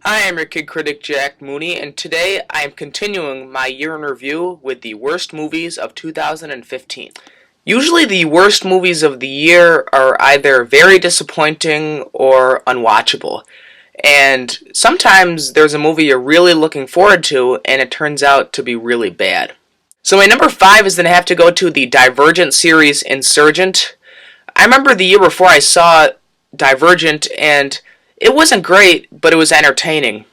Hi, I'm your kid critic Jack Mooney, and today I am continuing my year in review with the worst movies of 2015. Usually, the worst movies of the year are either very disappointing or unwatchable, and sometimes there's a movie you're really looking forward to and it turns out to be really bad. So, my number 5 is going to have to go to the Divergent series Insurgent. I remember the year before I saw Divergent, and it wasn't great, but it was entertaining.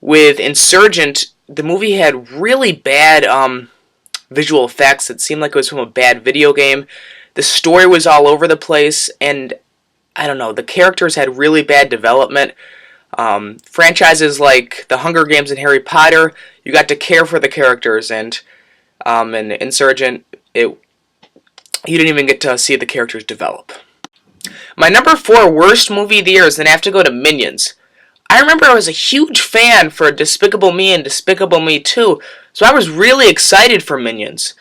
With Insurgent, the movie had really bad visual effects. It seemed like it was from a bad video game. The story was all over the place, and I don't know, the characters had really bad development. Franchises like The Hunger Games and Harry Potter, you got to care for the characters, and in Insurgent, you didn't even get to see the characters develop. My number 4 worst movie of the year is going to have to go to Minions. I remember I was a huge fan for Despicable Me and Despicable Me 2, so I was really excited for Minions.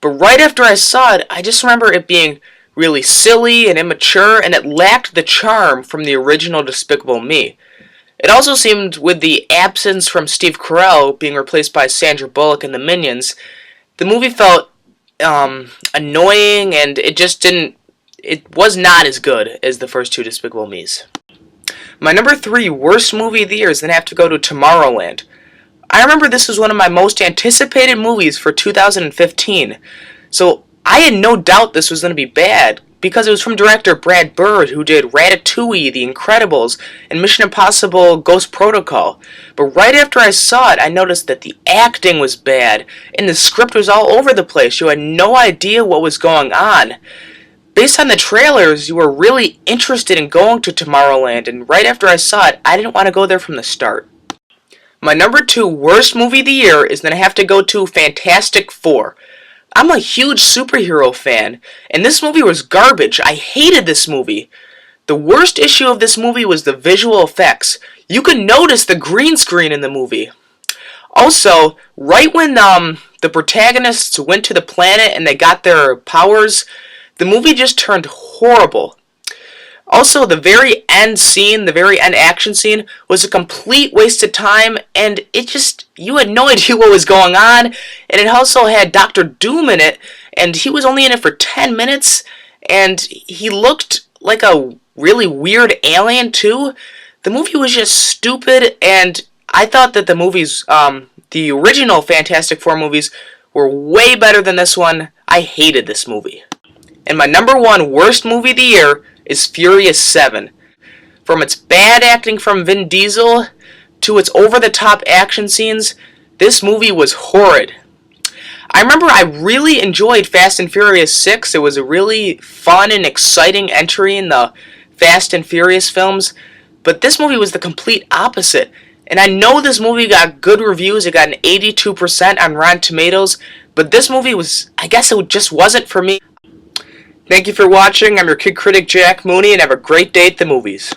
But right after I saw it, I just remember it being really silly and immature, and it lacked the charm from the original Despicable Me. It also seemed, with the absence from Steve Carell being replaced by Sandra Bullock in the Minions, the movie felt annoying, and it was not as good as the first two Despicable Me's. My number 3 worst movie of the year is going to have to go to Tomorrowland. I remember this was one of my most anticipated movies for 2015, so I had no doubt this was going to be bad, because it was from director Brad Bird, who did Ratatouille, The Incredibles, and Mission Impossible Ghost Protocol. But right after I saw it, I noticed that the acting was bad, and the script was all over the place. You had no idea what was going on. Based on the trailers, you were really interested in going to Tomorrowland, and right after I saw it, I didn't want to go there from the start. My number 2 worst movie of the year is going to have to go to Fantastic Four. I'm a huge superhero fan, and this movie was garbage. I hated this movie. The worst issue of this movie was the visual effects. You could notice the green screen in the movie. Also, right when the protagonists went to the planet and they got their powers, the movie just turned horrible. Also, the very end scene, the very end action scene, was a complete waste of time, and you had no idea what was going on, and it also had Dr. Doom in it, and he was only in it for 10 minutes, and he looked like a really weird alien, too. The movie was just stupid, and I thought that the original Fantastic Four movies were way better than this one. I hated this movie. And my number 1 worst movie of the year is Furious 7. From its bad acting from Vin Diesel to its over-the-top action scenes, this movie was horrid. I remember I really enjoyed Fast and Furious 6. It was a really fun and exciting entry in the Fast and Furious films, but this movie was the complete opposite. And I know this movie got good reviews. It got an 82% on Rotten Tomatoes, but this movie I guess it just wasn't for me. Thank you for watching. I'm your kid critic Jack Mooney, and have a great day at the movies.